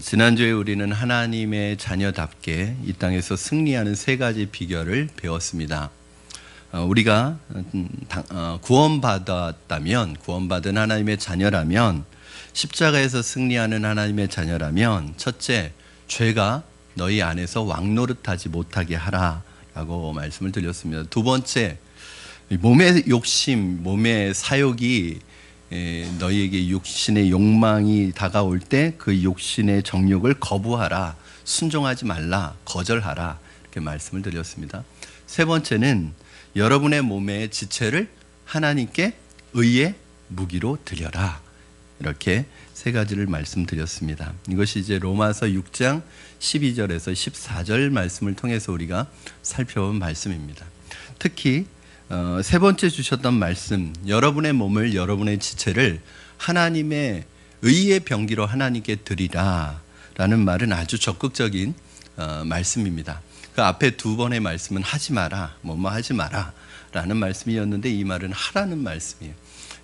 지난주에 우리는 하나님의 자녀답게 이 땅에서 승리하는 세 가지 비결을 배웠습니다. 우리가 구원받은 하나님의 자녀라면, 십자가에서 승리하는 하나님의 자녀라면, 첫째, 죄가 너희 안에서 왕노릇하지 못하게 하라라고 말씀을 드렸습니다. 두 번째, 몸의 욕심, 몸의 사욕이 너희에게 육신의 욕망이 다가올 때 그 육신의 정욕을 거부하라, 순종하지 말라, 거절하라, 이렇게 말씀을 드렸습니다. 세 번째는 여러분의 몸의 지체를 하나님께 의의 무기로 드려라, 이렇게 세 가지를 말씀드렸습니다. 이것이 이제 로마서 6장 12절에서 14절 말씀을 통해서 우리가 살펴본 말씀입니다. 특히 세 번째 주셨던 말씀, 여러분의 몸을, 여러분의 지체를 하나님의 의의 병기로 하나님께 드리라 라는 말은 아주 적극적인 말씀입니다. 그 앞에 두 번의 말씀은 하지 마라, 뭐뭐 하지 마라 라는 말씀이었는데, 이 말은 하라는 말씀이에요.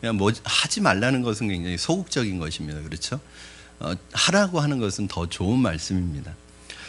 그냥 하지 말라는 것은 굉장히 소극적인 것입니다. 그렇죠? 하라고 하는 것은 더 좋은 말씀입니다.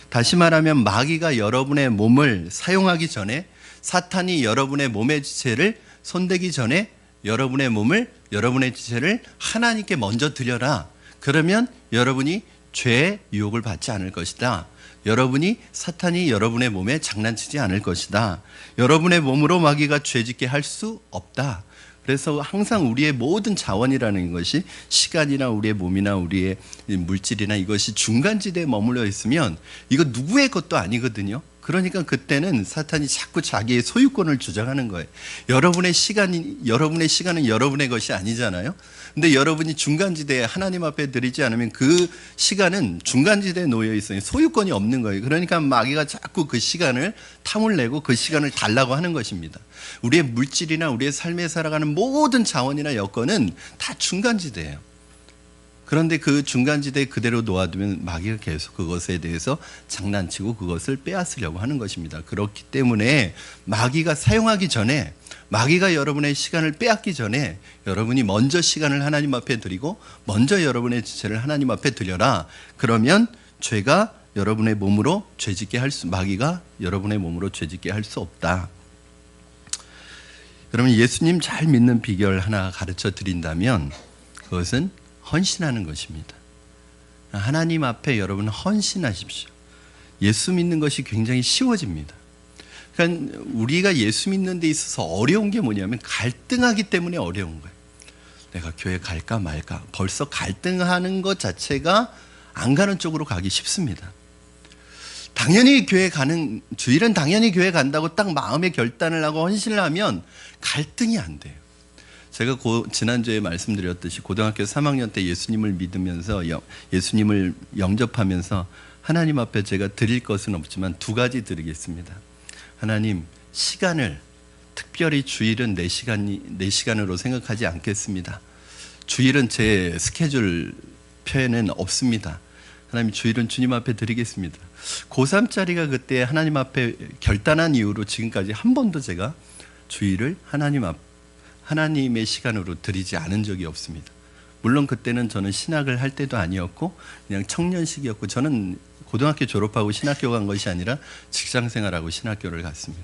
다시 말하면 마귀가 여러분의 몸을 사용하기 전에, 사탄이 여러분의 몸의 지체를 손대기 전에 여러분의 몸을, 여러분의 지체를 하나님께 먼저 드려라. 그러면 여러분이 죄의 유혹을 받지 않을 것이다. 여러분이, 사탄이 여러분의 몸에 장난치지 않을 것이다. 여러분의 몸으로 마귀가 죄짓게 할 수 없다. 그래서 항상 우리의 모든 자원이라는 것이, 시간이나 우리의 몸이나 우리의 물질이나, 이것이 중간지대에 머물러 있으면 이거 누구의 것도 아니거든요. 그러니까 그때는 사탄이 자꾸 자기의 소유권을 주장하는 거예요. 여러분의 시간은 여러분의 것이 아니잖아요. 근데 여러분이 중간지대에 하나님 앞에 드리지 않으면 그 시간은 중간지대에 놓여 있어요. 소유권이 없는 거예요. 그러니까 마귀가 자꾸 그 시간을 탐을 내고 그 시간을 달라고 하는 것입니다. 우리의 물질이나 우리의 삶에 살아가는 모든 자원이나 여건은 다 중간지대예요. 그런데 그 중간지대에 그대로 놓아두면 마귀가 계속 그것에 대해서 장난치고 그것을 빼앗으려고 하는 것입니다. 그렇기 때문에 마귀가 사용하기 전에, 마귀가 여러분의 시간을 빼앗기 전에 여러분이 먼저 시간을 하나님 앞에 드리고 먼저 여러분의 지체를 하나님 앞에 드려라. 그러면 죄가 여러분의 몸으로 마귀가 여러분의 몸으로 죄짓게 할 수 없다. 여러분, 예수님 잘 믿는 비결 하나 가르쳐 드린다면 그것은 헌신하는 것입니다. 하나님 앞에 여러분 헌신하십시오. 예수 믿는 것이 굉장히 쉬워집니다. 그러니까 우리가 예수 믿는 데 있어서 어려운 게 뭐냐면 갈등하기 때문에 어려운 거예요. 내가 교회 갈까 말까, 벌써 갈등하는 것 자체가 안 가는 쪽으로 가기 쉽습니다. 당연히 주일은 당연히 교회 간다고 딱 마음의 결단을 하고 헌신을 하면 갈등이 안 돼요. 제가 지난주에 말씀드렸듯이 고등학교 3학년 때 예수님을 믿으면서, 예수님을 영접하면서 하나님 앞에 제가 드릴 것은 없지만 두 가지 드리겠습니다. 하나님, 시간을, 특별히 주일은 내 시간으로 생각하지 않겠습니다. 주일은 제 스케줄 표에는 없습니다. 하나님, 주일은 주님 앞에 드리겠습니다. 고3짜리가 그때 하나님 앞에 결단한 이후로 지금까지 한 번도 제가 주일을 하나님의 시간으로 드리지 않은 적이 없습니다. 물론 그때는 저는 신학을 할 때도 아니었고 그냥 청년식이었고, 저는 고등학교 졸업하고 신학교 간 것이 아니라 직장생활하고 신학교를 갔습니다.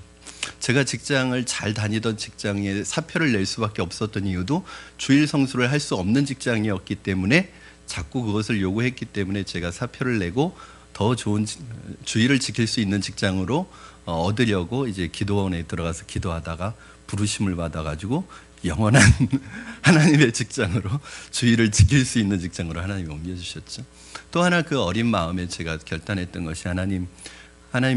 제가 직장을 잘 다니던 직장에 사표를 낼 수밖에 없었던 이유도 주일 성수를 할 수 없는 직장이었기 때문에, 자꾸 그것을 요구했기 때문에 제가 사표를 내고 더 좋은 주일을 지킬 수 있는 직장으로 얻으려고 이제 기도원에 들어가서 기도하다가 부르심을 받아가지고 영원한 하나님의 직장으로, 주일을 지킬 수 있는 직장으로 하나님이 옮겨주셨죠. 또 하나, 그 어린 마음에 제가 결단했던 것이, 하나님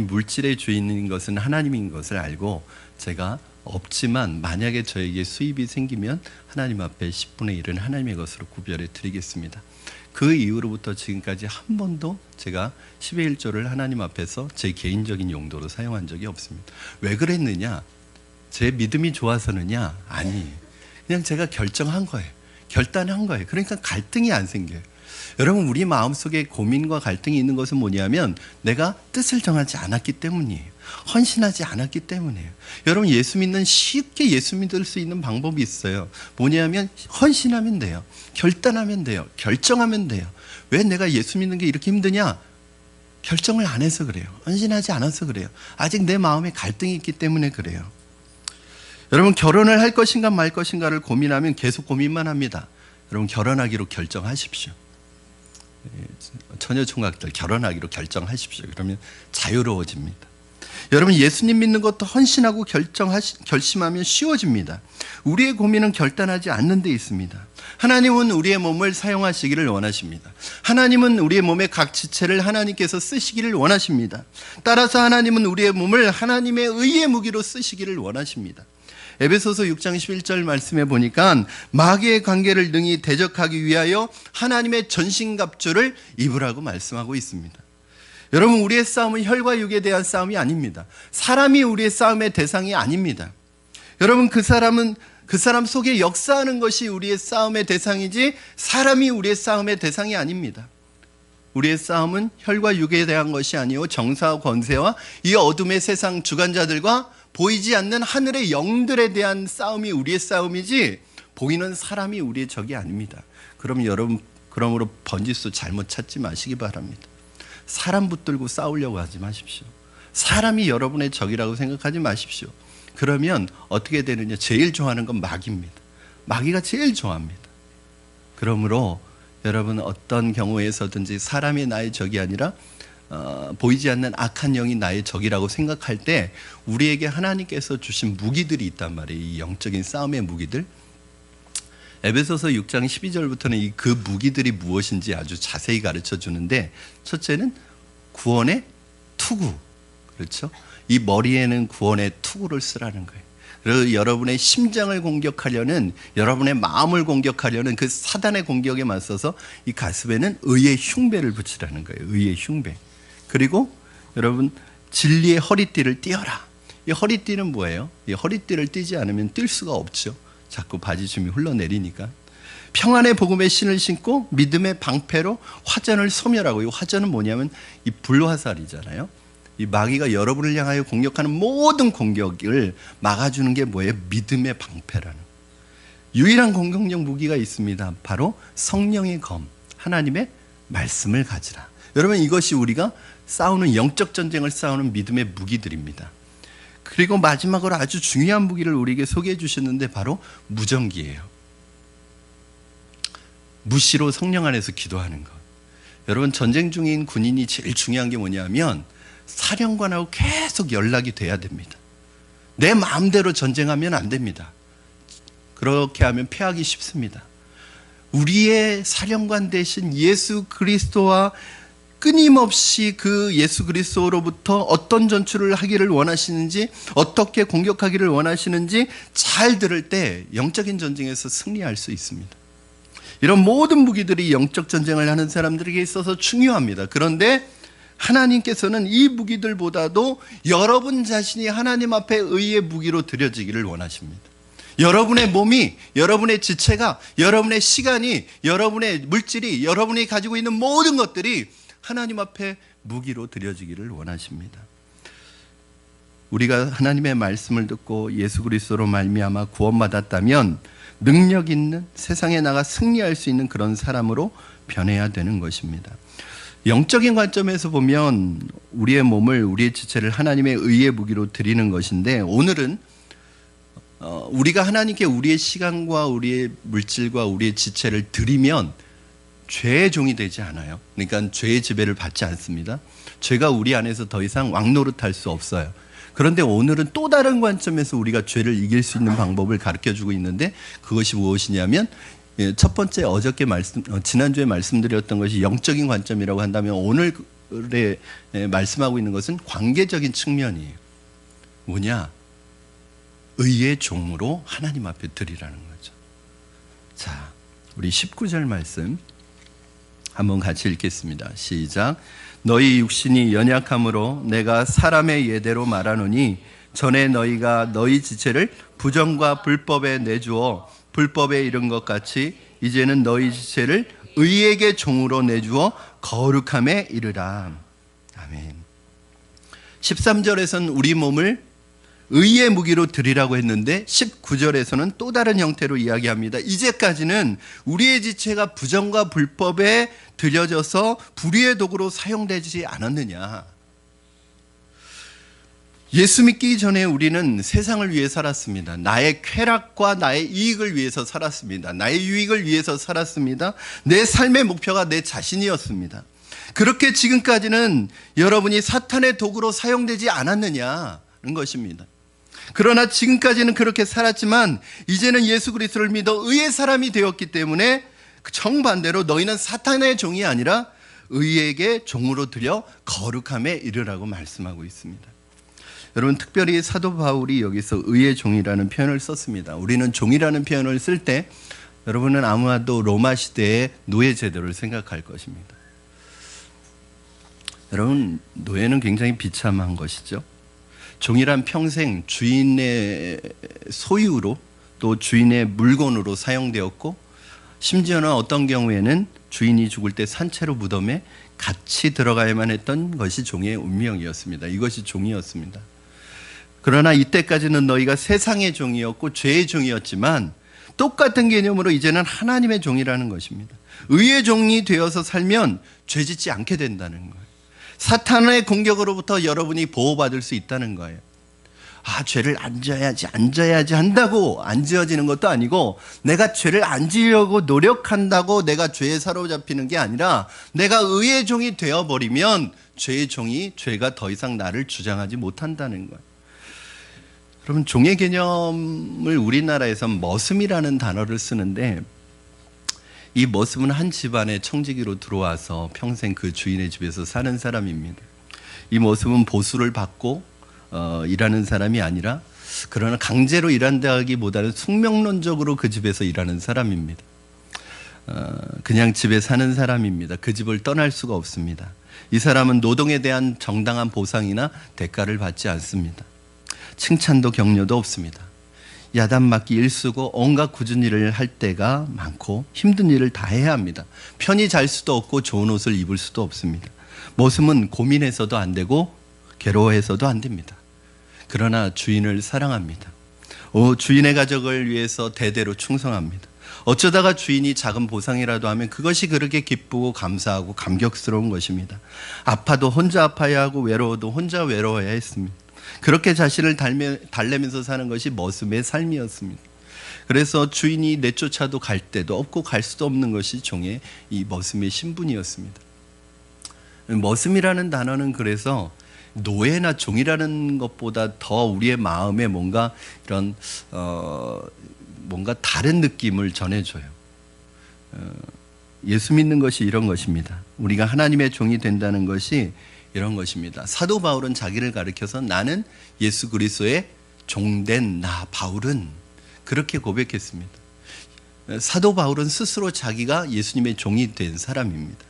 물질의 주인인 것은 하나님인 것을 알고, 제가 없지만 만약에 저에게 수입이 생기면 하나님 앞에 10분의 1은 하나님의 것으로 구별해 드리겠습니다. 그 이후로부터 지금까지 한 번도 제가 10의 1조를 하나님 앞에서 제 개인적인 용도로 사용한 적이 없습니다. 왜 그랬느냐? 제 믿음이 좋아서느냐? 아니, 그냥 제가 결정한 거예요. 결단한 거예요. 그러니까 갈등이 안 생겨요. 여러분, 우리 마음속에 고민과 갈등이 있는 것은 뭐냐면 내가 뜻을 정하지 않았기 때문이에요. 헌신하지 않았기 때문이에요. 여러분, 쉽게 예수 믿을 수 있는 방법이 있어요. 뭐냐면 헌신하면 돼요. 결단하면 돼요. 결정하면 돼요. 왜 내가 예수 믿는 게 이렇게 힘드냐? 결정을 안 해서 그래요. 헌신하지 않아서 그래요. 아직 내 마음에 갈등이 있기 때문에 그래요. 여러분, 결혼을 할 것인가 말 것인가를 고민하면 계속 고민만 합니다. 여러분, 결혼하기로 결정하십시오. 처녀 총각들 결혼하기로 결정하십시오. 그러면 자유로워집니다. 여러분, 예수님 믿는 것도 헌신하고 결심하면 쉬워집니다. 우리의 고민은 결단하지 않는 데 있습니다. 하나님은 우리의 몸을 사용하시기를 원하십니다. 하나님은 우리의 몸의 각 지체를 하나님께서 쓰시기를 원하십니다. 따라서 하나님은 우리의 몸을 하나님의 의의 무기로 쓰시기를 원하십니다. 에베소서 6장 11절 말씀에 보니까 마귀의 관계를 능히 대적하기 위하여 하나님의 전신갑주를 입으라고 말씀하고 있습니다. 여러분, 우리의 싸움은 혈과 육에 대한 싸움이 아닙니다. 사람이 우리의 싸움의 대상이 아닙니다. 여러분, 그 사람 속에 역사하는 것이 우리의 싸움의 대상이지 사람이 우리의 싸움의 대상이 아닙니다. 우리의 싸움은 혈과 육에 대한 것이 아니요 정사와 권세와 이 어둠의 세상 주관자들과 보이지 않는 하늘의 영들에 대한 싸움이 우리의 싸움이지 보이는 사람이 우리의 적이 아닙니다. 그럼 여러분, 그러므로 번지수 잘못 찾지 마시기 바랍니다. 사람 붙들고 싸우려고 하지 마십시오. 사람이 여러분의 적이라고 생각하지 마십시오. 그러면 어떻게 되느냐? 제일 좋아하는 건 마귀입니다. 마귀가 제일 좋아합니다. 그러므로 여러분, 어떤 경우에서든지 사람이 나의 적이 아니라 보이지 않는 악한 영이 나의 적이라고 생각할 때 우리에게 하나님께서 주신 무기들이 있단 말이에요. 이 영적인 싸움의 무기들. 에베소서 6장 12절부터는 그 무기들이 무엇인지 아주 자세히 가르쳐 주는데, 첫째는 구원의 투구. 그렇죠? 이 머리에는 구원의 투구를 쓰라는 거예요. 그리고 여러분의 심장을 공격하려는, 여러분의 마음을 공격하려는 그 사단의 공격에 맞서서 이 가슴에는 의의 흉배를 붙이라는 거예요. 의의 흉배. 그리고 여러분, 진리의 허리띠를 띄어라. 이 허리띠는 뭐예요? 이 허리띠를 띄지 않으면 뛸 수가 없죠. 자꾸 바지춤이 흘러내리니까. 평안의 복음의 신을 신고 믿음의 방패로 화전을 소멸하고, 이 화전은 뭐냐면 이 불화살이잖아요. 이 마귀가 여러분을 향하여 공격하는 모든 공격을 막아주는 게 뭐예요? 믿음의 방패라는. 유일한 공격력 무기가 있습니다. 바로 성령의 검, 하나님의 말씀을 가지라. 여러분, 이것이 우리가 싸우는, 영적 전쟁을 싸우는 믿음의 무기들입니다. 그리고 마지막으로 아주 중요한 무기를 우리에게 소개해 주셨는데 바로 무전기예요. 무시로 성령 안에서 기도하는 것. 여러분, 전쟁 중인 군인이 제일 중요한 게 뭐냐면 사령관하고 계속 연락이 돼야 됩니다. 내 마음대로 전쟁하면 안 됩니다. 그렇게 하면 패하기 쉽습니다. 우리의 사령관 대신 예수 그리스도와 끊임없이 그 예수 그리스도로부터 어떤 전투를 하기를 원하시는지, 어떻게 공격하기를 원하시는지 잘 들을 때 영적인 전쟁에서 승리할 수 있습니다. 이런 모든 무기들이 영적 전쟁을 하는 사람들에게 있어서 중요합니다. 그런데 하나님께서는 이 무기들보다도 여러분 자신이 하나님 앞에 의의 무기로 드려지기를 원하십니다. 여러분의 몸이, 여러분의 지체가, 여러분의 시간이, 여러분의 물질이, 여러분이 가지고 있는 모든 것들이 하나님 앞에 무기로 드려지기를 원하십니다. 우리가 하나님의 말씀을 듣고 예수 그리스도로 말미암아 구원받았다면 능력 있는, 세상에 나가 승리할 수 있는 그런 사람으로 변해야 되는 것입니다. 영적인 관점에서 보면 우리의 몸을, 우리의 지체를 하나님의 의의 무기로 드리는 것인데, 오늘은 우리가 하나님께 우리의 시간과 우리의 물질과 우리의 지체를 드리면 죄의 종이 되지 않아요. 그러니까 죄의 지배를 받지 않습니다. 죄가 우리 안에서 더 이상 왕노릇할 수 없어요. 그런데 오늘은 또 다른 관점에서 우리가 죄를 이길 수 있는 방법을 가르쳐주고 있는데, 그것이 무엇이냐면, 첫 번째, 지난주에 말씀드렸던 것이 영적인 관점이라고 한다면, 오늘에 말씀하고 있는 것은 관계적인 측면이에요. 뭐냐? 의의 종으로 하나님 앞에 드리라는 거죠. 자, 우리 19절 말씀 한번 같이 읽겠습니다. 시작. 너희 육신이 연약함으로 내가 사람의 예대로 말하노니, 전에 너희가 너희 지체를 부정과 불법에 내주어 불법에 이른 것 같이 이제는 너희 지체를 의에게 종으로 내주어 거룩함에 이르라. 아멘. 13절에서는 우리 몸을 의의 무기로 드리라고 했는데 19절에서는 또 다른 형태로 이야기합니다. 이제까지는 우리의 지체가 부정과 불법에 들여져서 불의의 도구로 사용되지 않았느냐. 예수 믿기 전에 우리는 세상을 위해 살았습니다. 나의 쾌락과 나의 이익을 위해서 살았습니다. 나의 유익을 위해서 살았습니다. 내 삶의 목표가 내 자신이었습니다. 그렇게 지금까지는 여러분이 사탄의 도구로 사용되지 않았느냐는 것입니다. 그러나 지금까지는 그렇게 살았지만 이제는 예수 그리스도를 믿어 의의 사람이 되었기 때문에 정반대로 너희는 사탄의 종이 아니라 의에게 종으로 들여 거룩함에 이르라고 말씀하고 있습니다. 여러분, 특별히 사도 바울이 여기서 의의 종이라는 표현을 썼습니다. 우리는 종이라는 표현을 쓸 때 여러분은 아마도 로마 시대의 노예 제도를 생각할 것입니다. 여러분, 노예는 굉장히 비참한 것이죠. 종이란 평생 주인의 소유로 또 주인의 물건으로 사용되었고, 심지어는 어떤 경우에는 주인이 죽을 때 산채로 무덤에 같이 들어가야만 했던 것이 종의 운명이었습니다. 이것이 종이었습니다. 그러나 이때까지는 너희가 세상의 종이었고 죄의 종이었지만 똑같은 개념으로 이제는 하나님의 종이라는 것입니다. 의의 종이 되어서 살면 죄짓지 않게 된다는 거예요. 사탄의 공격으로부터 여러분이 보호받을 수 있다는 거예요. 죄를 안 져야지 한다고 안 지어지는 것도 아니고, 내가 죄를 안 지으려고 노력한다고 내가 죄에 사로잡히는 게 아니라, 내가 의의 종이 되어버리면 죄의 종이, 죄가 더 이상 나를 주장하지 못한다는 거예요. 여러분, 종의 개념을 우리나라에선 머슴이라는 단어를 쓰는데, 이 머슴은 한 집안의 청지기로 들어와서 평생 그 주인의 집에서 사는 사람입니다. 이 머슴은 보수를 받고 일하는 사람이 아니라, 그러나 강제로 일한다기보다는 숙명론적으로 그 집에서 일하는 사람입니다. 그냥 집에 사는 사람입니다. 그 집을 떠날 수가 없습니다. 이 사람은 노동에 대한 정당한 보상이나 대가를 받지 않습니다. 칭찬도 격려도 없습니다. 야단 맞기 일쑤고 온갖 굳은 일을 할 때가 많고 힘든 일을 다 해야 합니다. 편히 잘 수도 없고 좋은 옷을 입을 수도 없습니다. 머슴은 고민해서도 안 되고 괴로워해서도 안 됩니다. 그러나 주인을 사랑합니다. 주인의 가족을 위해서 대대로 충성합니다. 어쩌다가 주인이 작은 보상이라도 하면 그것이 그렇게 기쁘고 감사하고 감격스러운 것입니다. 아파도 혼자 아파야 하고 외로워도 혼자 외로워야 했습니다. 그렇게 자신을 달래면서 사는 것이 머슴의 삶이었습니다. 그래서 주인이 내쫓아도 갈 데도 없고 갈 수도 없는 것이 종의 이 머슴의 신분이었습니다. 머슴이라는 단어는 그래서 노예나 종이라는 것보다 더 우리의 마음에 뭔가 이런 뭔가 다른 느낌을 전해줘요. 예수 믿는 것이 이런 것입니다. 우리가 하나님의 종이 된다는 것이 이런 것입니다. 사도 바울은 자기를 가리켜서 나는 예수 그리스도의 종된 나 바울은 그렇게 고백했습니다. 사도 바울은 스스로 자기가 예수님의 종이 된 사람입니다.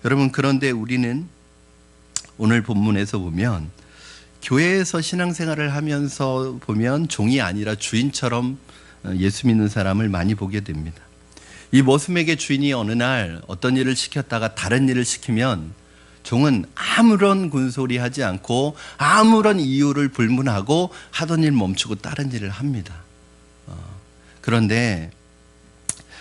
여러분, 그런데 우리는 오늘 본문에서 보면 교회에서 신앙생활을 하면서 보면 종이 아니라 주인처럼 예수 믿는 사람을 많이 보게 됩니다. 이 머슴에게 주인이 어느 날 어떤 일을 시켰다가 다른 일을 시키면 종은 아무런 군소리 하지 않고 아무런 이유를 불문하고 하던 일 멈추고 다른 일을 합니다. 그런데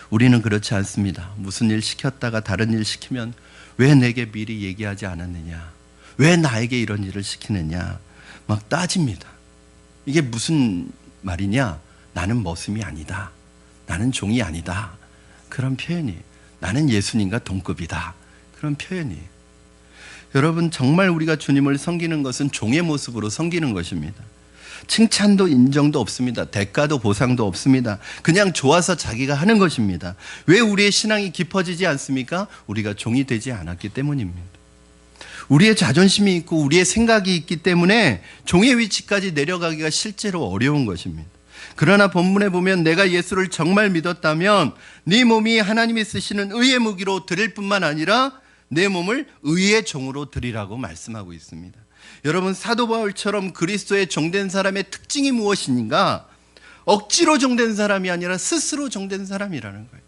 우리는 그렇지 않습니다. 무슨 일 시켰다가 다른 일 시키면 왜 내게 미리 얘기하지 않았느냐, 왜 나에게 이런 일을 시키느냐 막 따집니다. 이게 무슨 말이냐? 나는 머슴이 아니다, 나는 종이 아니다, 그런 표현이, 나는 예수님과 동급이다, 그런 표현이. 여러분, 정말 우리가 주님을 섬기는 것은 종의 모습으로 섬기는 것입니다. 칭찬도 인정도 없습니다. 대가도 보상도 없습니다. 그냥 좋아서 자기가 하는 것입니다. 왜 우리의 신앙이 깊어지지 않습니까? 우리가 종이 되지 않았기 때문입니다. 우리의 자존심이 있고 우리의 생각이 있기 때문에 종의 위치까지 내려가기가 실제로 어려운 것입니다. 그러나 본문에 보면 내가 예수를 정말 믿었다면 네 몸이 하나님이 쓰시는 의의 무기로 드릴 뿐만 아니라 내 몸을 의의 종으로 드리라고 말씀하고 있습니다. 여러분, 사도 바울처럼 그리스도의 종된 사람의 특징이 무엇인가? 억지로 종된 사람이 아니라 스스로 종된 사람이라는 거예요.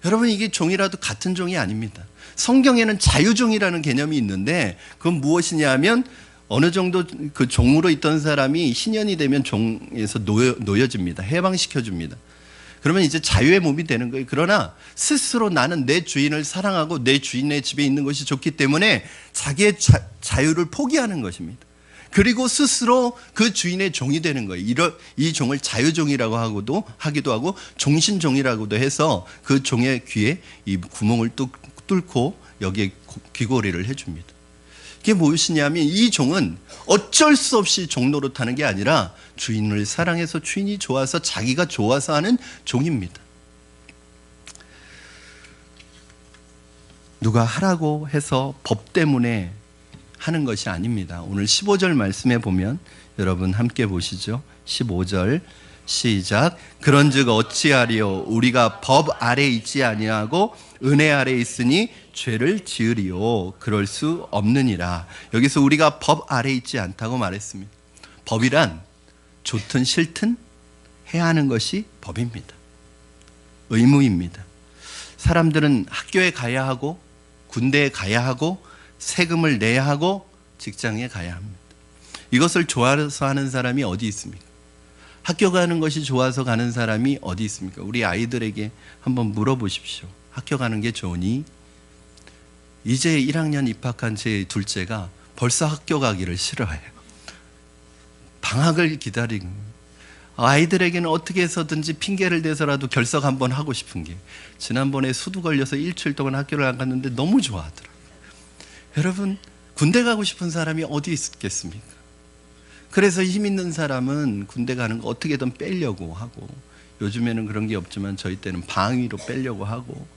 여러분, 이게 종이라도 같은 종이 아닙니다. 성경에는 자유종이라는 개념이 있는데 그건 무엇이냐 하면 어느 정도 그 종으로 있던 사람이 신년이 되면 종에서 놓여집니다. 해방시켜줍니다. 그러면 이제 자유의 몸이 되는 거예요. 그러나 스스로 나는 내 주인을 사랑하고 내 주인의 집에 있는 것이 좋기 때문에 자기의 자유를 포기하는 것입니다. 그리고 스스로 그 주인의 종이 되는 거예요. 이 종을 자유종이라고 하기도 하고 종신종이라고도 해서 그 종의 귀에 이 구멍을 뚫고 여기에 귀걸이를 해줍니다. 그게 무엇이냐면 이 종은 어쩔 수 없이 종 노릇하는 게 아니라 주인을 사랑해서 주인이 좋아서 자기가 좋아서 하는 종입니다. 누가 하라고 해서 법 때문에 하는 것이 아닙니다. 오늘 15절 말씀에 보면 여러분 함께 보시죠. 15절 시작. 그런즉 어찌하리요 우리가 법 아래 있지 아니하고 은혜 아래 있으니 죄를 지으리요 그럴 수 없느니라. 여기서 우리가 법 아래 있지 않다고 말했습니다. 법이란 좋든 싫든 해야 하는 것이 법입니다. 의무입니다. 사람들은 학교에 가야 하고 군대에 가야 하고 세금을 내야 하고 직장에 가야 합니다. 이것을 좋아서 하는 사람이 어디 있습니까? 학교 가는 것이 좋아서 가는 사람이 어디 있습니까? 우리 아이들에게 한번 물어보십시오. 학교 가는 게 좋으니? 이제 1학년 입학한 제 둘째가 벌써 학교 가기를 싫어해요. 방학을 기다리고 아이들에게는 어떻게 해서든지 핑계를 대서라도 결석 한번 하고 싶은 게 지난번에 수두 걸려서 일주일 동안 학교를 안 갔는데 너무 좋아하더라고요. 여러분 군대 가고 싶은 사람이 어디 있겠습니까? 그래서 힘 있는 사람은 군대 가는 거 어떻게든 빼려고 하고 요즘에는 그런 게 없지만 저희 때는 방위로 빼려고 하고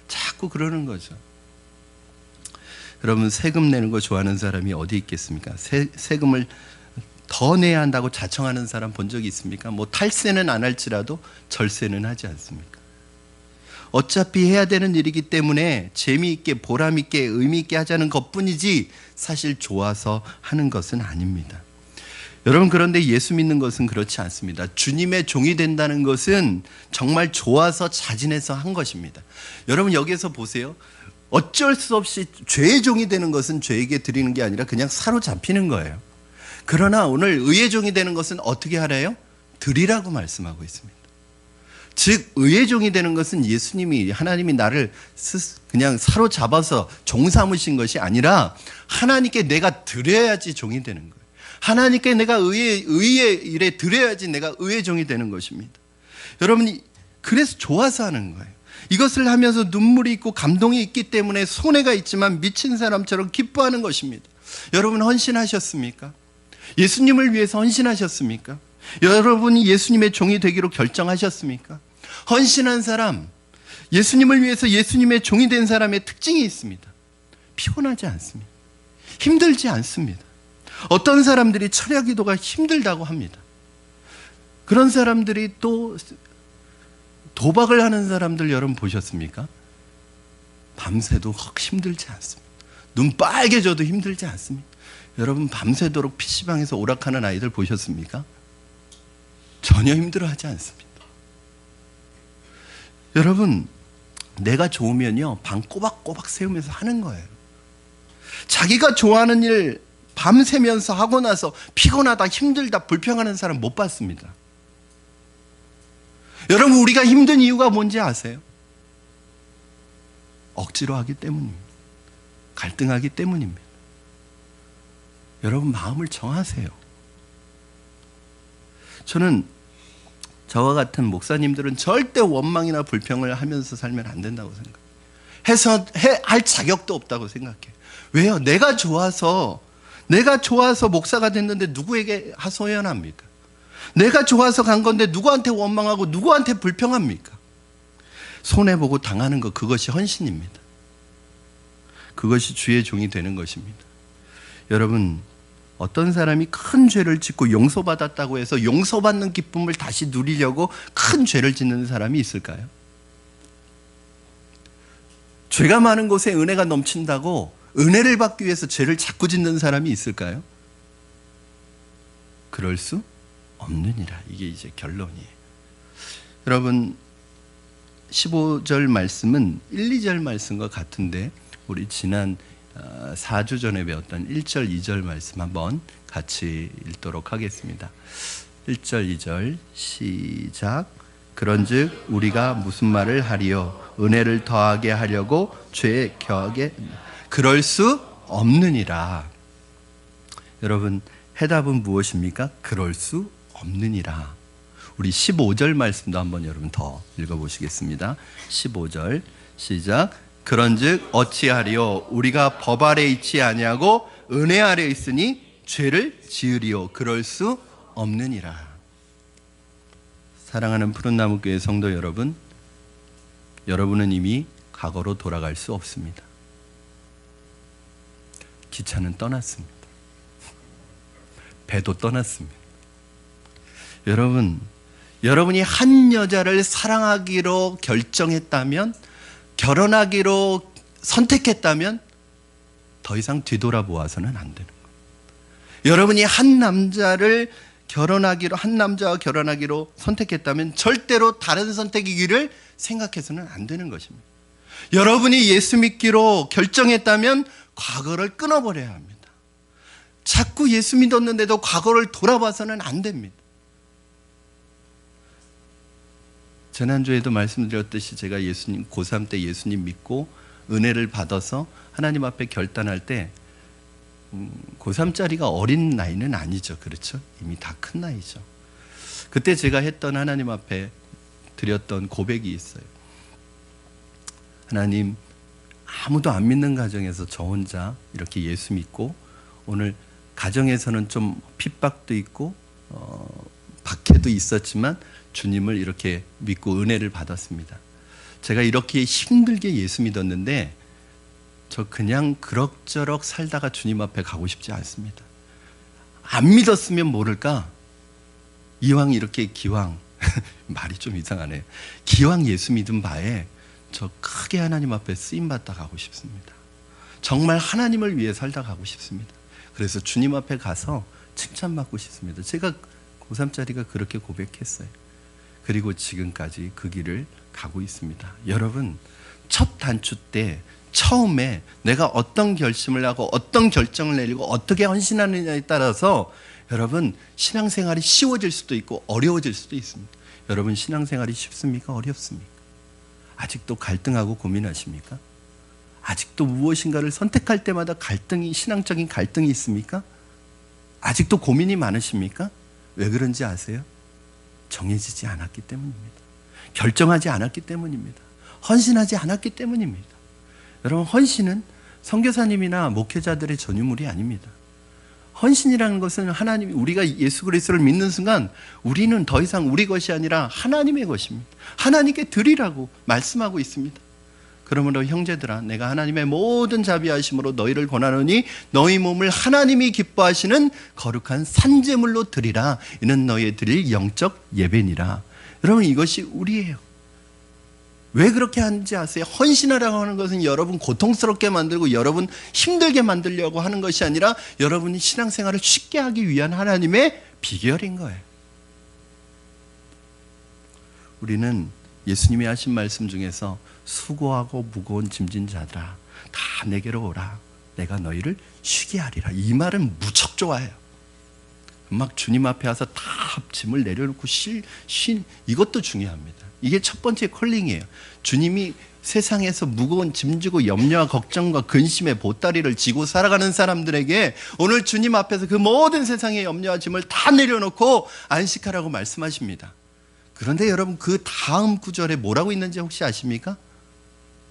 자꾸 그러는 거죠. 여러분 세금 내는 거 좋아하는 사람이 어디 있겠습니까? 세금을 더 내야 한다고 자청하는 사람 본 적이 있습니까? 뭐 탈세는 안 할지라도 절세는 하지 않습니까? 어차피 해야 되는 일이기 때문에 재미있게 보람있게 의미있게 하자는 것뿐이지 사실 좋아서 하는 것은 아닙니다. 여러분 그런데 예수 믿는 것은 그렇지 않습니다. 주님의 종이 된다는 것은 정말 좋아서 자진해서 한 것입니다. 여러분 여기에서 보세요. 어쩔 수 없이 죄의 종이 되는 것은 죄에게 드리는 게 아니라 그냥 사로잡히는 거예요. 그러나 오늘 의의 종이 되는 것은 어떻게 하래요? 드리라고 말씀하고 있습니다. 즉 의의 종이 되는 것은 예수님이 하나님이 나를 그냥 사로잡아서 종 삼으신 것이 아니라 하나님께 내가 드려야지 종이 되는 거예요. 하나님께 내가 의의 일에 드려야지 내가 의의 종이 되는 것입니다. 여러분이 그래서 좋아서 하는 거예요. 이것을 하면서 눈물이 있고 감동이 있기 때문에 손해가 있지만 미친 사람처럼 기뻐하는 것입니다. 여러분 헌신하셨습니까? 예수님을 위해서 헌신하셨습니까? 여러분이 예수님의 종이 되기로 결정하셨습니까? 헌신한 사람, 예수님을 위해서 예수님의 종이 된 사람의 특징이 있습니다. 피곤하지 않습니다. 힘들지 않습니다. 어떤 사람들이 철야 기도가 힘들다고 합니다. 그런 사람들이 또 도박을 하는 사람들 여러분 보셨습니까? 밤새도 힘들지 않습니다. 눈 빨개져도 힘들지 않습니다. 여러분 밤새도록 PC방에서 오락하는 아이들 보셨습니까? 전혀 힘들어하지 않습니다. 여러분 내가 좋으면요 방 꼬박꼬박 세우면서 하는 거예요. 자기가 좋아하는 일 밤새면서 하고 나서 피곤하다 힘들다 불평하는 사람 못 봤습니다. 여러분 우리가 힘든 이유가 뭔지 아세요? 억지로 하기 때문입니다. 갈등하기 때문입니다. 여러분 마음을 정하세요. 저는 저와 같은 목사님들은 절대 원망이나 불평을 하면서 살면 안 된다고 생각해요. 할 자격도 없다고 생각해요. 왜요? 내가 좋아서 목사가 됐는데 누구에게 하소연합니까? 내가 좋아서 간 건데 누구한테 원망하고 누구한테 불평합니까? 손해보고 당하는 것 그것이 헌신입니다. 그것이 주의 종이 되는 것입니다. 여러분 어떤 사람이 큰 죄를 짓고 용서받았다고 해서 용서받는 기쁨을 다시 누리려고 큰 죄를 짓는 사람이 있을까요? 죄가 많은 곳에 은혜가 넘친다고 은혜를 받기 위해서 죄를 자꾸 짓는 사람이 있을까요? 그럴 수 없느니라. 이게 이제 결론이에요. 여러분 15절 말씀은 1, 2절 말씀과 같은데 우리 지난 4주 전에 배웠던 1절, 2절 말씀 한번 같이 읽도록 하겠습니다. 1절, 2절 시작. 그런즉 우리가 무슨 말을 하리요? 은혜를 더하게 하려고 죄에 겨하게 그럴 수 없느니라. 여러분, 해답은 무엇입니까? 그럴 수 없느니라. 우리 15절 말씀도 한번 여러분 더 읽어보시겠습니다. 15절 시작. 그런즉 어찌하리요? 우리가 법 아래 있지 아니하고 은혜 아래 있으니 죄를 지으리요? 그럴 수 없느니라. 사랑하는 푸른나무교회 성도 여러분, 여러분은 이미 과거로 돌아갈 수 없습니다. 기차는 떠났습니다. 배도 떠났습니다. 여러분이 한 여자를 사랑하기로 결정했다면, 결혼하기로 선택했다면 더 이상 뒤돌아보아서는 안 되는 거예요. 여러분이 한 남자와 결혼하기로 선택했다면 절대로 다른 선택이기를 생각해서는 안 되는 것입니다. 여러분이 예수 믿기로 결정했다면 과거를 끊어버려야 합니다. 자꾸 예수 믿었는데도 과거를 돌아봐서는 안 됩니다. 지난주에도 말씀드렸듯이 제가 고3 때 예수님 믿고 은혜를 받아서 하나님 앞에 결단할 때 고3짜리가 어린 나이는 아니죠. 그렇죠? 이미 다 큰 나이죠. 그때 제가 했던 하나님 앞에 드렸던 고백이 있어요. 하나님, 아무도 안 믿는 가정에서 저 혼자 이렇게 예수 믿고, 오늘 가정에서는 좀 핍박도 있고 박해도 있었지만 주님을 이렇게 믿고 은혜를 받았습니다. 제가 이렇게 힘들게 예수 믿었는데 저 그냥 그럭저럭 살다가 주님 앞에 가고 싶지 않습니다. 안 믿었으면 모를까, 이왕 이렇게 기왕 말이 좀 이상하네요. 기왕 예수 믿은 바에 저 크게 하나님 앞에 쓰임받다 가고 싶습니다. 정말 하나님을 위해 살다 가고 싶습니다. 그래서 주님 앞에 가서 칭찬받고 싶습니다. 제가 고3짜리가 그렇게 고백했어요. 그리고 지금까지 그 길을 가고 있습니다. 여러분, 첫 단추 때 처음에 내가 어떤 결심을 하고 어떤 결정을 내리고 어떻게 헌신하느냐에 따라서 여러분 신앙생활이 쉬워질 수도 있고 어려워질 수도 있습니다. 여러분, 신앙생활이 쉽습니까? 어렵습니까? 아직도 갈등하고 고민하십니까? 아직도 무엇인가를 선택할 때마다 신앙적인 갈등이 있습니까? 아직도 고민이 많으십니까? 왜 그런지 아세요? 정해지지 않았기 때문입니다. 결정하지 않았기 때문입니다. 헌신하지 않았기 때문입니다. 여러분, 헌신은 선교사님이나 목회자들의 전유물이 아닙니다. 헌신이라는 것은 우리가 예수 그리스도를 믿는 순간 우리는 더 이상 우리 것이 아니라 하나님의 것입니다. 하나님께 드리라고 말씀하고 있습니다. 그러므로 형제들아, 내가 하나님의 모든 자비하심으로 너희를 권하노니 너희 몸을 하나님이 기뻐하시는 거룩한 산제물로 드리라. 이는 너희의 드릴 영적 예배니라. 여러분, 이것이 우리예요. 왜 그렇게 하는지 아세요? 헌신하라고 하는 것은 여러분 고통스럽게 만들고 여러분 힘들게 만들려고 하는 것이 아니라 여러분이 신앙생활을 쉽게 하기 위한 하나님의 비결인 거예요. 우리는 예수님이 하신 말씀 중에서 수고하고 무거운 짐진 자들아 다 내게로 오라, 내가 너희를 쉬게 하리라. 이 말은 무척 좋아해요. 막 주님 앞에 와서 다 짐을 내려놓고 이것도 중요합니다. 이게 첫 번째 컬링이에요. 주님이 세상에서 무거운 짐지고 염려와 걱정과 근심의 보따리를 지고 살아가는 사람들에게 오늘 주님 앞에서 그 모든 세상의 염려와 짐을 다 내려놓고 안식하라고 말씀하십니다. 그런데 여러분, 그 다음 구절에 뭐라고 있는지 혹시 아십니까?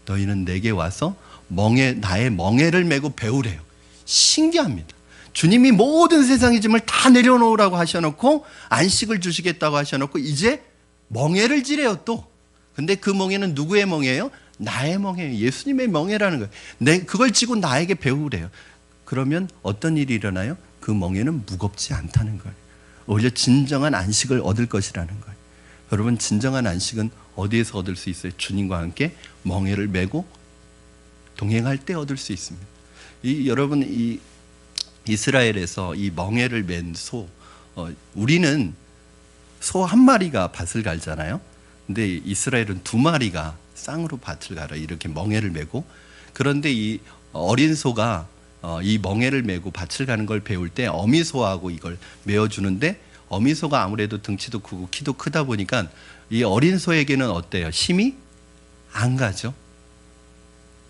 너희는 내게 와서 나의 멍에를 메고 배우래요. 신기합니다. 주님이 모든 세상의 짐을 다 내려놓으라고 하셔놓고 안식을 주시겠다고 하셔놓고 이제 멍에를 지래요 또. 근데 그 멍에는 누구의 멍에예요? 나의 멍에예요. 예수님의 멍에라는 거예요. 그걸 지고 나에게 배우래요. 그러면 어떤 일이 일어나요? 그 멍에는 무겁지 않다는 거예요. 오히려 진정한 안식을 얻을 것이라는 거예요. 여러분, 진정한 안식은 어디에서 얻을 수 있어요? 주님과 함께 멍에를 메고 동행할 때 얻을 수 있습니다. 여러분, 이 이스라엘에서 이 멍에를 맨 소, 우리는 소 한 마리가 밭을 갈잖아요. 근데 이스라엘은 2마리가 쌍으로 밭을 갈아요. 이렇게 멍에를 메고. 그런데 이 어린 소가 이 멍에를 메고 밭을 가는 걸 배울 때 어미소하고 이걸 메어주는데, 어미소가 아무래도 등치도 크고 키도 크다 보니까 이 어린 소에게는 어때요? 힘이 안 가죠.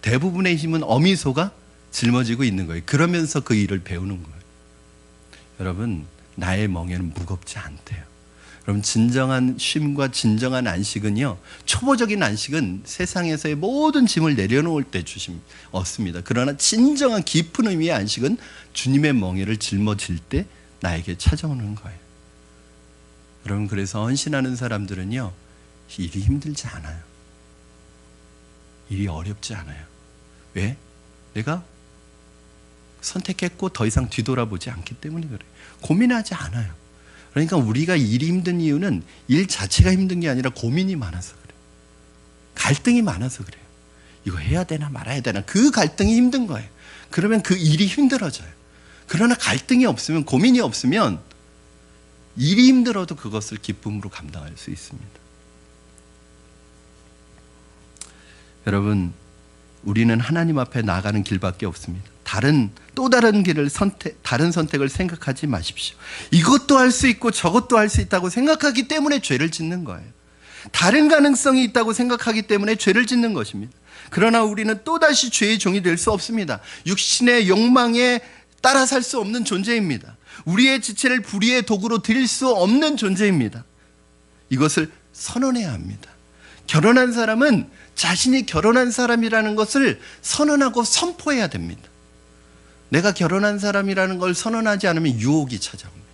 대부분의 힘은 어미소가 짊어지고 있는 거예요. 그러면서 그 일을 배우는 거예요. 여러분, 나의 멍에는 무겁지 않대요. 여러분, 진정한 쉼과 진정한 안식은요, 초보적인 안식은 세상에서의 모든 짐을 내려놓을 때 얻습니다. 그러나 진정한 깊은 의미의 안식은 주님의 멍에를 짊어질 때 나에게 찾아오는 거예요. 여러분, 그래서 헌신하는 사람들은요, 일이 힘들지 않아요. 일이 어렵지 않아요. 왜? 내가 선택했고 더 이상 뒤돌아보지 않기 때문에 그래요. 고민하지 않아요. 그러니까 우리가 일이 힘든 이유는 일 자체가 힘든 게 아니라 고민이 많아서 그래요. 갈등이 많아서 그래요. 이거 해야 되나 말아야 되나, 그 갈등이 힘든 거예요. 그러면 그 일이 힘들어져요. 그러나 갈등이 없으면, 고민이 없으면 일이 힘들어도 그것을 기쁨으로 감당할 수 있습니다. 여러분, 우리는 하나님 앞에 나가는 길밖에 없습니다. 또 다른 길을 다른 선택을 생각하지 마십시오. 이것도 할 수 있고 저것도 할 수 있다고 생각하기 때문에 죄를 짓는 거예요. 다른 가능성이 있다고 생각하기 때문에 죄를 짓는 것입니다. 그러나 우리는 또다시 죄의 종이 될 수 없습니다. 육신의 욕망에 따라 살 수 없는 존재입니다. 우리의 지체를 불의의 도구로 드릴 수 없는 존재입니다. 이것을 선언해야 합니다. 결혼한 사람은 자신이 결혼한 사람이라는 것을 선언하고 선포해야 됩니다. 내가 결혼한 사람이라는 걸 선언하지 않으면 유혹이 찾아옵니다.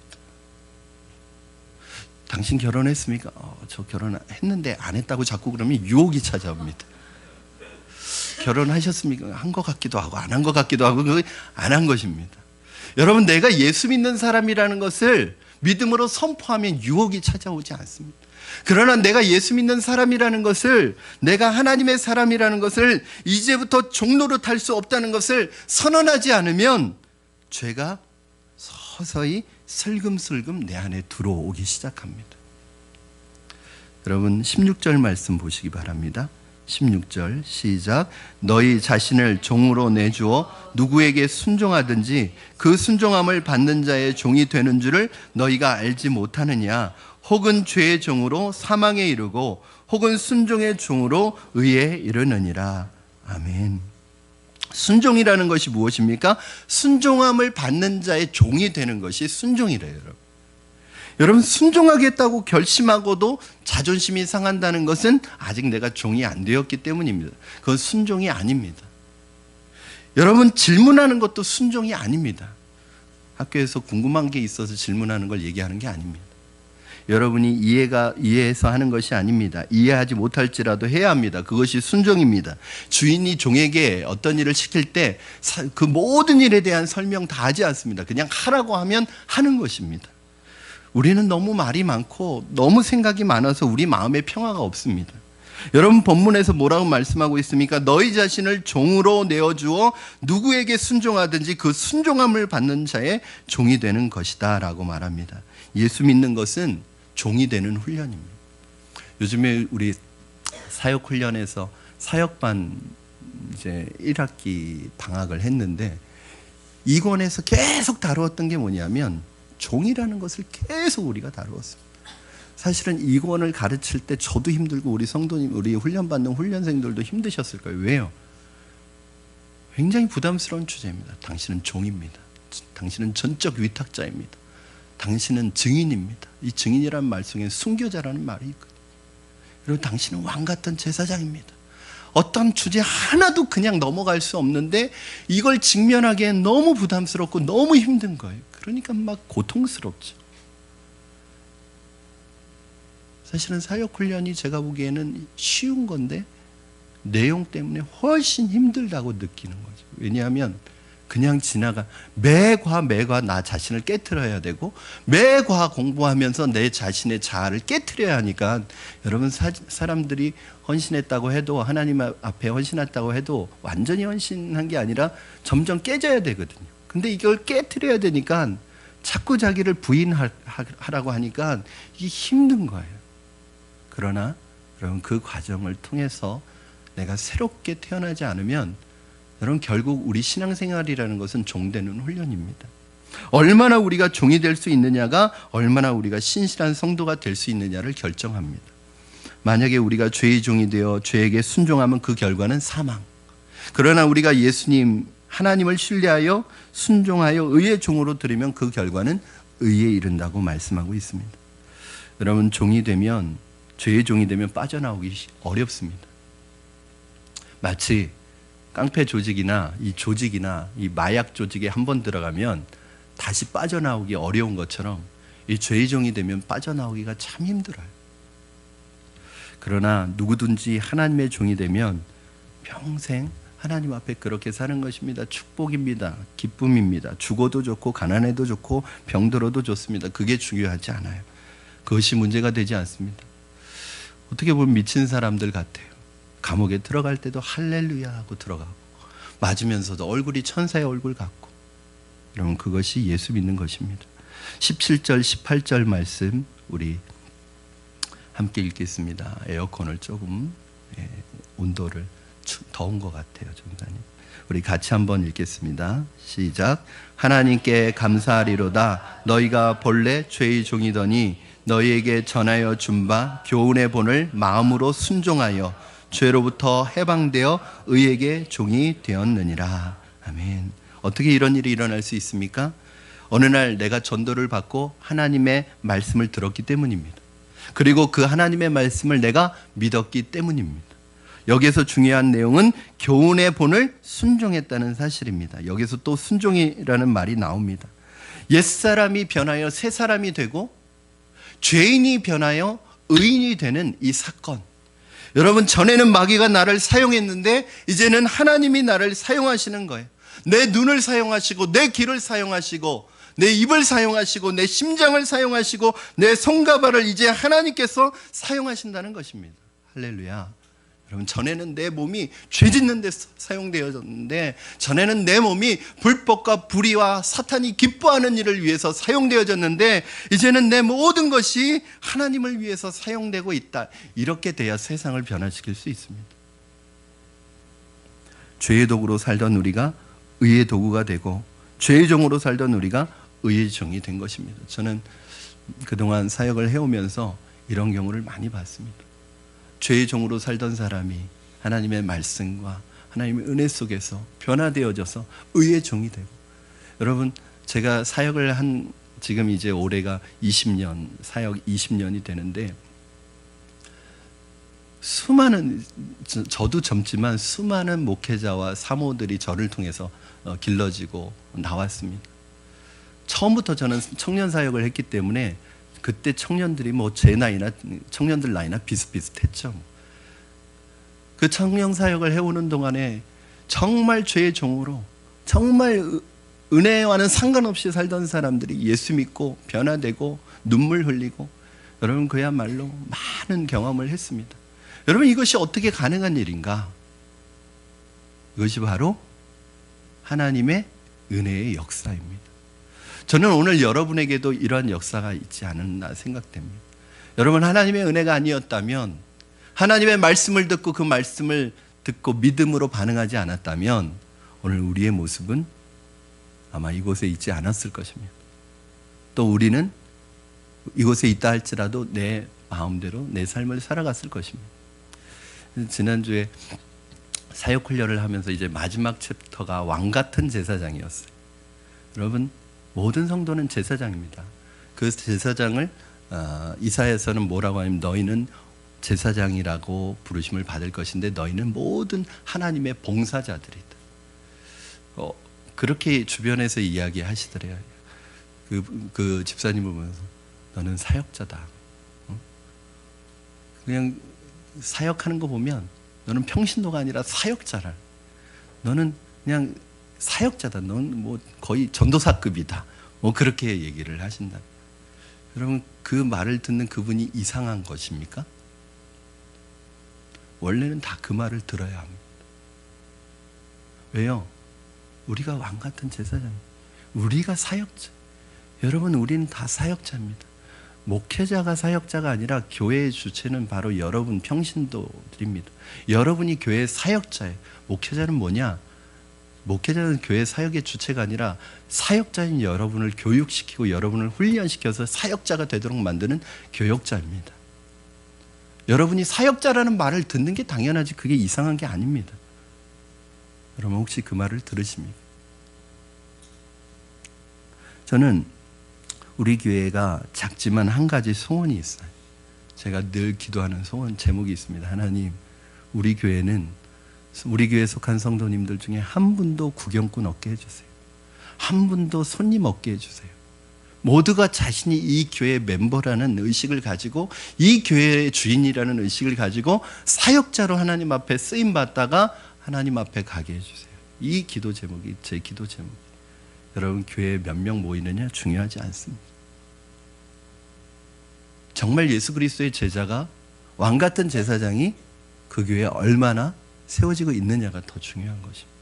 당신 결혼했습니까? 저 결혼했는데 안 했다고 자꾸 그러면 유혹이 찾아옵니다. 결혼하셨습니까? 한 것 같기도 하고 안 한 것 같기도 하고, 그거 안 한 것입니다. 여러분, 내가 예수 믿는 사람이라는 것을 믿음으로 선포하면 유혹이 찾아오지 않습니다. 그러나 내가 예수 믿는 사람이라는 것을, 내가 하나님의 사람이라는 것을 이제부터 종로로 탈 수 없다는 것을 선언하지 않으면 죄가 서서히 슬금슬금 내 안에 들어오기 시작합니다. 여러분, 16절 말씀 보시기 바랍니다. 16절 시작. 너희 자신을 종으로 내주어 누구에게 순종하든지 그 순종함을 받는 자의 종이 되는 줄을 너희가 알지 못하느냐. 혹은 죄의 종으로 사망에 이르고 혹은 순종의 종으로 의에 이르느니라. 아멘. 순종이라는 것이 무엇입니까? 순종함을 받는 자의 종이 되는 것이 순종이래요. 여러분, 순종하겠다고 결심하고도 자존심이 상한다는 것은 아직 내가 종이 안 되었기 때문입니다. 그건 순종이 아닙니다. 여러분, 질문하는 것도 순종이 아닙니다. 학교에서 궁금한 게 있어서 질문하는 걸 얘기하는 게 아닙니다. 여러분이 이해해서 하는 것이 아닙니다. 이해하지 못할지라도 해야 합니다. 그것이 순종입니다. 주인이 종에게 어떤 일을 시킬 때 그 모든 일에 대한 설명 다 하지 않습니다. 그냥 하라고 하면 하는 것입니다. 우리는 너무 말이 많고 너무 생각이 많아서 우리 마음에 평화가 없습니다. 여러분, 본문에서 뭐라고 말씀하고 있습니까? 너희 자신을 종으로 내어주어 누구에게 순종하든지 그 순종함을 받는 자의 종이 되는 것이다 라고 말합니다. 예수 믿는 것은 종이 되는 훈련입니다. 요즘에 우리 사역훈련에서 사역반 이제 1학기 방학을 했는데, 이권에서 계속 다루었던 게 뭐냐면 종이라는 것을 계속 우리가 다루었습니다. 사실은 이권을 가르칠 때 저도 힘들고 우리 성도님, 우리 훈련받는 훈련생들도 힘드셨을 거예요. 왜요? 굉장히 부담스러운 주제입니다. 당신은 종입니다. 당신은 전적 위탁자입니다. 당신은 증인입니다. 이 증인이라는 말 속에 순교자라는 말이 있거든요. 그리고 당신은 왕 같은 제사장입니다. 어떤 주제 하나도 그냥 넘어갈 수 없는데 이걸 직면하기엔 너무 부담스럽고 너무 힘든 거예요. 그러니까 막 고통스럽죠. 사실은 사역훈련이 제가 보기에는 쉬운 건데 내용 때문에 훨씬 힘들다고 느끼는 거죠. 왜냐하면 그냥 매과 나 자신을 깨트려야 되고, 매과 공부하면서 내 자신의 자아를 깨트려야 하니까, 여러분, 사람들이 헌신했다고 해도, 하나님 앞에 헌신했다고 해도 완전히 헌신한 게 아니라 점점 깨져야 되거든요. 근데 이걸 깨트려야 되니까 자꾸 자기를 부인하라고 하니까 이게 힘든 거예요. 그러나 여러분, 그 과정을 통해서 내가 새롭게 태어나지 않으면 여러분, 결국 우리 신앙생활이라는 것은 종되는 훈련입니다. 얼마나 우리가 종이 될 수 있느냐가 얼마나 우리가 신실한 성도가 될 수 있느냐를 결정합니다. 만약에 우리가 죄의 종이 되어 죄에게 순종하면 그 결과는 사망. 그러나 우리가 예수님, 하나님을 신뢰하여 순종하여 의의 종으로 들으면 그 결과는 의에 이른다고 말씀하고 있습니다. 여러분, 종이 되면, 죄의 종이 되면 빠져나오기 어렵습니다. 마치 깡패 조직이나 이 조직이나 이 마약 조직에 한번 들어가면 다시 빠져나오기 어려운 것처럼 이 죄의 종이 되면 빠져나오기가 참 힘들어요. 그러나 누구든지 하나님의 종이 되면 평생 하나님 앞에 그렇게 사는 것입니다. 축복입니다. 기쁨입니다. 죽어도 좋고 가난해도 좋고 병들어도 좋습니다. 그게 중요하지 않아요. 그것이 문제가 되지 않습니다. 어떻게 보면 미친 사람들 같아요. 감옥에 들어갈 때도 할렐루야 하고 들어가고, 맞으면서도 얼굴이 천사의 얼굴 같고. 여러분, 그것이 예수 믿는 것입니다. 17절 18절 말씀 우리 함께 읽겠습니다. 에어컨을 조금 온도를 더운 것 같아요, 전사님. 우리 같이 한번 읽겠습니다. 시작. 하나님께 감사하리로다. 너희가 본래 죄의 종이더니 너희에게 전하여 준 바 교훈의 본을 마음으로 순종하여 죄로부터 해방되어 의에게 종이 되었느니라. 아멘. 어떻게 이런 일이 일어날 수 있습니까? 어느 날 내가 전도를 받고 하나님의 말씀을 들었기 때문입니다. 그리고 그 하나님의 말씀을 내가 믿었기 때문입니다. 여기에서 중요한 내용은 교훈의 본을 순종했다는 사실입니다. 여기서 또 순종이라는 말이 나옵니다. 옛사람이 변하여 새 사람이 되고 죄인이 변하여 의인이 되는 이 사건. 여러분, 전에는 마귀가 나를 사용했는데 이제는 하나님이 나를 사용하시는 거예요. 내 눈을 사용하시고 내 귀를 사용하시고 내 입을 사용하시고 내 심장을 사용하시고 내 손과 발을 이제 하나님께서 사용하신다는 것입니다. 할렐루야. 여러분, 전에는 내 몸이 죄 짓는 데 사용되어졌는데, 전에는 내 몸이 불법과 불의와 사탄이 기뻐하는 일을 위해서 사용되어졌는데, 이제는 내 모든 것이 하나님을 위해서 사용되고 있다. 이렇게 돼야 세상을 변화시킬 수 있습니다. 죄의 도구로 살던 우리가 의의 도구가 되고, 죄의 종으로 살던 우리가 의의 종이 된 것입니다. 저는 그동안 사역을 해오면서 이런 경우를 많이 봤습니다. 죄의 종으로 살던 사람이 하나님의 말씀과 하나님의 은혜 속에서 변화되어져서 의의 종이 되고. 여러분, 제가 사역을 한 지금 이제 올해가 20년, 사역 20년이 되는데, 수많은, 저도 젊지만 수많은 목회자와 사모들이 저를 통해서 길러지고 나왔습니다. 처음부터 저는 청년 사역을 했기 때문에 그때 청년들이 뭐 제 나이나 청년들 나이나 비슷비슷했죠. 그 청년 사역을 해오는 동안에 정말 죄의 종으로, 정말 은혜와는 상관없이 살던 사람들이 예수 믿고 변화되고 눈물 흘리고, 여러분, 그야말로 많은 경험을 했습니다. 여러분, 이것이 어떻게 가능한 일인가? 이것이 바로 하나님의 은혜의 역사입니다. 저는 오늘 여러분에게도 이러한 역사가 있지 않았나 생각됩니다. 여러분, 하나님의 은혜가 아니었다면, 하나님의 말씀을 듣고 그 말씀을 듣고 믿음으로 반응하지 않았다면 오늘 우리의 모습은 아마 이곳에 있지 않았을 것입니다. 또 우리는 이곳에 있다 할지라도 내 마음대로 내 삶을 살아갔을 것입니다. 지난주에 사역 훈련을 하면서 이제 마지막 챕터가 왕같은 제사장이었어요. 여러분, 모든 성도는 제사장입니다. 그 제사장을 이사야서는 뭐라고 하냐면, 너희는 제사장이라고 부르심을 받을 것인데 너희는 모든 하나님의 봉사자들이다. 그렇게 주변에서 이야기하시더래요. 그 집사님을 보면서 너는 사역자다. 그냥 사역하는 거 보면 너는 평신도가 아니라 사역자라. 너는 그냥 사역자다. 넌 뭐 거의 전도사급이다. 뭐 그렇게 얘기를 하신다. 여러분, 그 말을 듣는 그분이 이상한 것입니까? 원래는 다 그 말을 들어야 합니다. 왜요? 우리가 왕 같은 제사장, 우리가 사역자. 여러분, 우리는 다 사역자입니다. 목회자가 사역자가 아니라 교회의 주체는 바로 여러분 평신도들입니다. 여러분이 교회의 사역자예요. 목회자는 뭐냐? 목회자는 교회 사역의 주체가 아니라 사역자인 여러분을 교육시키고 여러분을 훈련시켜서 사역자가 되도록 만드는 교역자입니다. 여러분이 사역자라는 말을 듣는 게 당연하지 그게 이상한 게 아닙니다. 여러분 혹시 그 말을 들으십니까? 저는 우리 교회가 작지만 한 가지 소원이 있어요. 제가 늘 기도하는 소원 제목이 있습니다. 하나님, 우리 교회에 속한 성도님들 중에 한 분도 구경꾼 없게 해주세요. 한 분도 손님 없게 해주세요. 모두가 자신이 이 교회의 멤버라는 의식을 가지고 이 교회의 주인이라는 의식을 가지고 사역자로 하나님 앞에 쓰임받다가 하나님 앞에 가게 해주세요. 이 기도 제목이 제 기도 제목. 여러분 교회에 몇 명 모이느냐 중요하지 않습니다. 정말 예수 그리스도의 제자가 왕같은 제사장이 그 교회에 얼마나 세워지고 있느냐가 더 중요한 것입니다.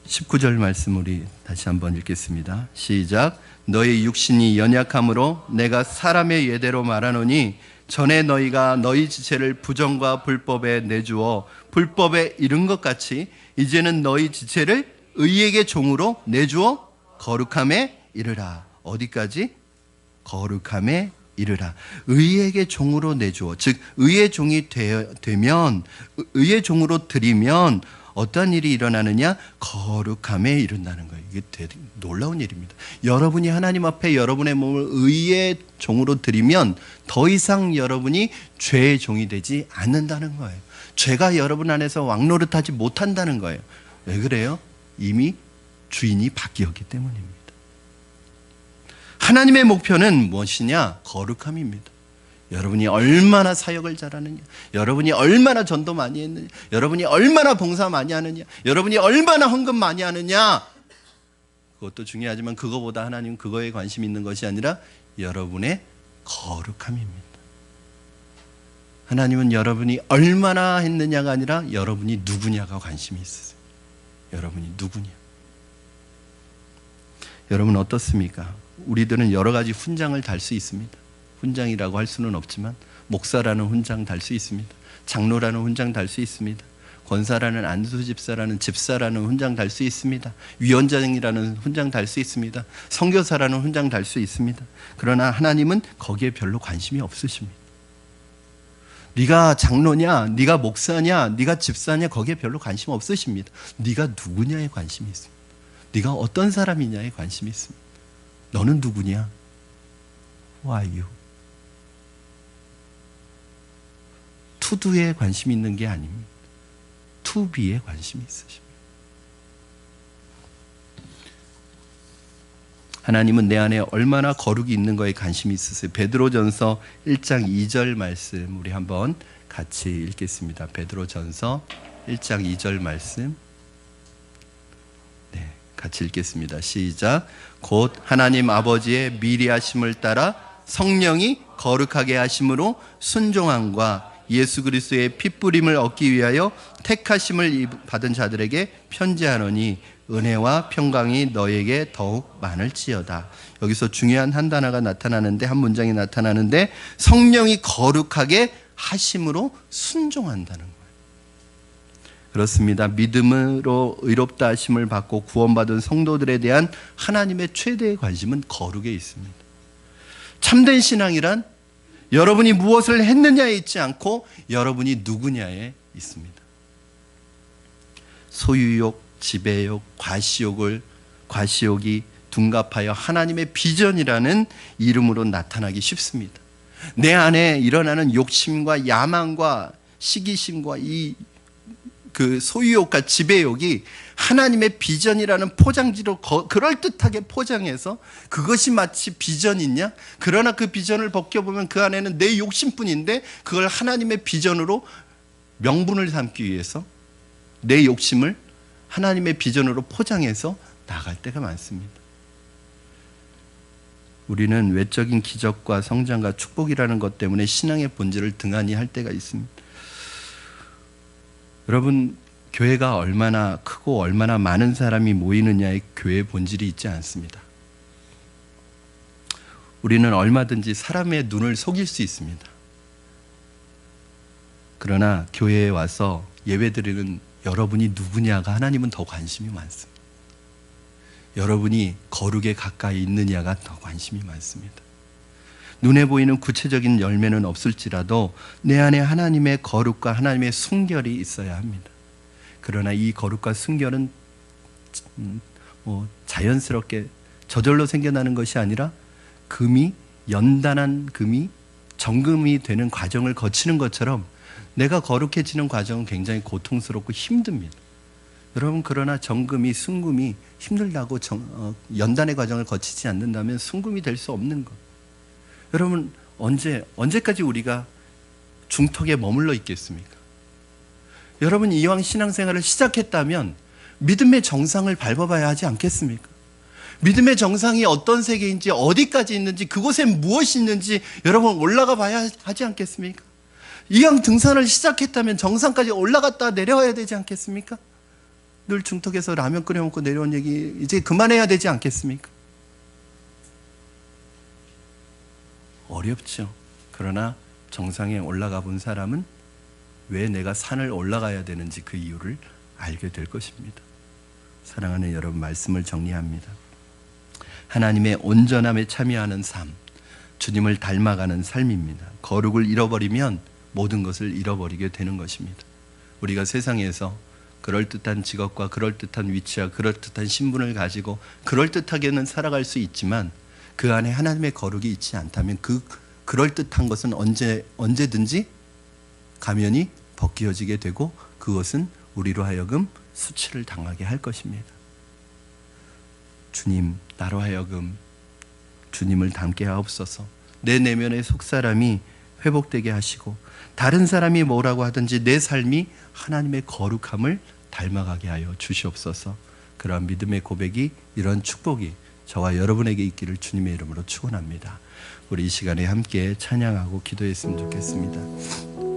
19절 말씀 우리 다시 한번 읽겠습니다. 시작. 너희 육신이 연약함으로 내가 사람의 예대로 말하노니 전에 너희가 너희 지체를 부정과 불법에 내주어 불법에 이른 것 같이 이제는 너희 지체를 의에게 종으로 내주어 거룩함에 이르라. 어디까지? 거룩함에 이르라. 의에게 종으로 내주어, 즉 의의 종이 되면, 의의 종으로 드리면 어떤 일이 일어나느냐? 거룩함에 이른다는 거예요. 이게 되게 놀라운 일입니다. 여러분이 하나님 앞에 여러분의 몸을 의의 종으로 드리면 더 이상 여러분이 죄의 종이 되지 않는다는 거예요. 죄가 여러분 안에서 왕노릇하지 못한다는 거예요. 왜 그래요? 이미 주인이 바뀌었기 때문입니다. 하나님의 목표는 무엇이냐? 거룩함입니다. 여러분이 얼마나 사역을 잘하느냐, 여러분이 얼마나 전도 많이 했느냐, 여러분이 얼마나 봉사 많이 하느냐, 여러분이 얼마나 헌금 많이 하느냐, 그것도 중요하지만 그거보다 하나님은 그거에 관심 있는 것이 아니라 여러분의 거룩함입니다. 하나님은 여러분이 얼마나 했느냐가 아니라 여러분이 누구냐가 관심이 있으세요. 여러분이 누구냐. 여러분 어떻습니까? 우리들은 여러 가지 훈장을 달 수 있습니다. 훈장이라고 할 수는 없지만 목사라는 훈장 달 수 있습니다. 장로라는 훈장 달 수 있습니다. 권사라는 안수집사라는 집사라는 훈장 달 수 있습니다. 위원장이라는 훈장 달 수 있습니다. 선교사라는 훈장 달 수 있습니다. 그러나 하나님은 거기에 별로 관심이 없으십니다. 네가 장로냐, 네가 목사냐, 네가 집사냐 거기에 별로 관심 없으십니다. 네가 누구냐에 관심이 있습니다. 네가 어떤 사람이냐에 관심이 있습니다. 너는 누구냐? Who are you? 투두에 관심이 있는 게 아닙니다. 투비에 관심이 있으십니다. 하나님은 내 안에 얼마나 거룩이 있는 거에 관심이 있으세요. 베드로전서 1장 2절 말씀 우리 한번 같이 읽겠습니다. 베드로전서 1장 2절 말씀 같이 읽겠습니다. 시작. 곧 하나님 아버지의 미리 하심을 따라 성령이 거룩하게 하심으로 순종함과 예수 그리스도의 핏부림을 얻기 위하여 택하심을 받은 자들에게 편지하노니 은혜와 평강이 너에게 더욱 많을지어다. 여기서 중요한 한 단어가 나타나는데, 한 문장이 나타나는데, 성령이 거룩하게 하심으로 순종한다는 거예요. 그렇습니다. 믿음으로 의롭다 하심을 받고 구원받은 성도들에 대한 하나님의 최대의 관심은 거룩에 있습니다. 참된 신앙이란 여러분이 무엇을 했느냐에 있지 않고 여러분이 누구냐에 있습니다. 소유욕, 지배욕, 과시욕이 둔갑하여 하나님의 비전이라는 이름으로 나타나기 쉽습니다. 내 안에 일어나는 욕심과 야망과 시기심과 그 소유욕과 지배욕이 하나님의 비전이라는 포장지로 그럴듯하게 포장해서 그것이 마치 비전이냐? 그러나 그 비전을 벗겨보면 그 안에는 내 욕심뿐인데 그걸 하나님의 비전으로 명분을 삼기 위해서 내 욕심을 하나님의 비전으로 포장해서 나갈 때가 많습니다. 우리는 외적인 기적과 성장과 축복이라는 것 때문에 신앙의 본질을 등한히 할 때가 있습니다. 여러분, 교회가 얼마나 크고 얼마나 많은 사람이 모이느냐에 교회의 본질이 있지 않습니다. 우리는 얼마든지 사람의 눈을 속일 수 있습니다. 그러나 교회에 와서 예배드리는 여러분이 누구냐가 하나님은 더 관심이 많습니다. 여러분이 거룩에 가까이 있느냐가 더 관심이 많습니다. 눈에 보이는 구체적인 열매는 없을지라도 내 안에 하나님의 거룩과 하나님의 순결이 있어야 합니다. 그러나 이 거룩과 순결은 자연스럽게 저절로 생겨나는 것이 아니라 연단한 금이 정금이 되는 과정을 거치는 것처럼 내가 거룩해지는 과정은 굉장히 고통스럽고 힘듭니다. 여러분, 그러나 정금이 순금이 힘들다고 연단의 과정을 거치지 않는다면 순금이 될 수 없는 것. 여러분, 언제까지 우리가 중턱에 머물러 있겠습니까? 여러분, 이왕 신앙생활을 시작했다면 믿음의 정상을 밟아봐야 하지 않겠습니까? 믿음의 정상이 어떤 세계인지, 어디까지 있는지, 그곳에 무엇이 있는지 여러분 올라가 봐야 하지 않겠습니까? 이왕 등산을 시작했다면 정상까지 올라갔다 내려와야 되지 않겠습니까? 늘 중턱에서 라면 끓여 먹고 내려온 얘기 이제 그만해야 되지 않겠습니까? 어렵죠. 그러나 정상에 올라가 본 사람은 왜 내가 산을 올라가야 되는지 그 이유를 알게 될 것입니다. 사랑하는 여러분, 말씀을 정리합니다. 하나님의 온전함에 참여하는 삶, 주님을 닮아가는 삶입니다. 거룩을 잃어버리면 모든 것을 잃어버리게 되는 것입니다. 우리가 세상에서 그럴듯한 직업과 그럴듯한 위치와 그럴듯한 신분을 가지고 그럴듯하게는 살아갈 수 있지만 그 안에 하나님의 거룩이 있지 않다면 그럴듯한 것은 언제든지 가면이 벗겨지게 되고 그것은 우리로 하여금 수치를 당하게 할 것입니다. 주님, 나로 하여금 주님을 닮게 하옵소서. 내 내면의 속사람이 회복되게 하시고 다른 사람이 뭐라고 하든지 내 삶이 하나님의 거룩함을 닮아가게 하여 주시옵소서. 그러한 믿음의 고백이, 이런 축복이 저와 여러분에게 있기를 주님의 이름으로 축원합니다. 우리 이 시간에 함께 찬양하고 기도했으면 좋겠습니다.